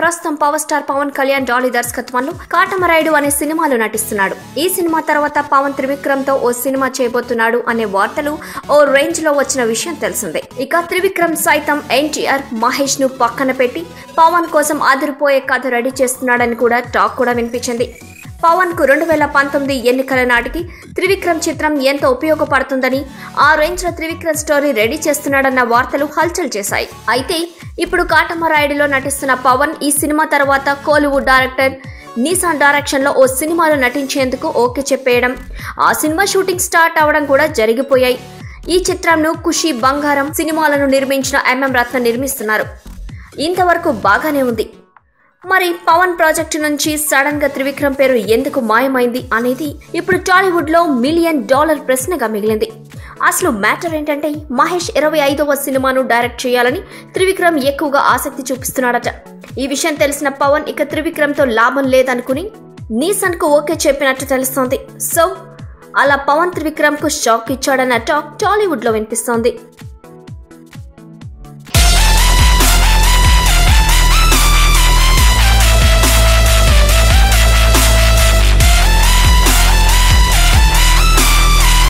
ప్రస్తుతం power star Pawan Kalyan Dolly దర్శకత్వంలో కాటమరాయుడు అనే సినిమాలో నటిస్తున్నాడు. ఈ సినిమా తర్వాత పవన్ త్రివిక్రమ్ తో ఓ సినిమా చేయబోతున్నాడు అనే వార్తలు ఓ రేంజ్ లో వచ్చిన విషయం తెలిసిందే. ఇక త్రివిక్రమ్ సైతం ఎన్టీఆర్, మహేష్ ను పక్కన పెట్టి పవన్ కోసం అదిరిపోయే కథ రెడీ చేస్తున్నాడని కూడా టాక్ కూడా వినిపించింది. పవన్ కు 2019 ఎన్నికల నాటికి త్రివిక్రమ్ చిత్రం ఎంతో ఉపయోగపడుతుందని, ఆ రేంజ్ లో త్రివిక్రమ్ స్టోరీ రెడీ చేస్తున్నాడన్న వార్తలు హల్చల్ చేశాయి. అయితే ఇప్పుడు కాటమరాయుడులో నటిస్తున్న పవన్ ఈ సినిమా తర్వాత కోలీవుడ్ డైరెక్టర్ నీసాన్ డైరెక్షన్ లో ఓ సినిమాలో నటించేందుకు ఓకే చెప్పేయడం, ఆ సినిమా షూటింగ్ స్టార్ట్ అవడం కూడా జరిగిపోయాయి. ఈ చిత్రంను ఖుషి, బంగారం సినిమాలను నిర్మించిన MM రత్న నిర్మిస్తున్నారు. ఇంతవరకు బాగానే ఉంది. మరి పవన్ ప్రాజెక్టు నుంచి సడన్ గా త్రివిక్రమ్ పేరు ఎందుకు మాయమైంది అనేది ఇప్పుడు టాలీవుడ్ లో $1 మిలియన్ ప్రశ్నగా మిగిలింది. అసలు మ్యాటర్ ఏంటంటే, మహేష్ 25వ సినిమాను డైరెక్ట్ చేయాలని త్రివిక్రమ్ ఎక్కువగా ఆసక్తి చూపిస్తున్నాడట. ఈ విషయం తెలిసిన పవన్ ఇక త్రివిక్రమ్ తో లాభం లేదనుకుని నీసన్ కు ఓకే చెప్పినట్టు తెలుస్తోంది. సో అలా పవన్ త్రివిక్రమ్ కు షాక్ ఇచ్చాడన్న టాక్ టాలీవుడ్ లో వినిపిస్తోంది.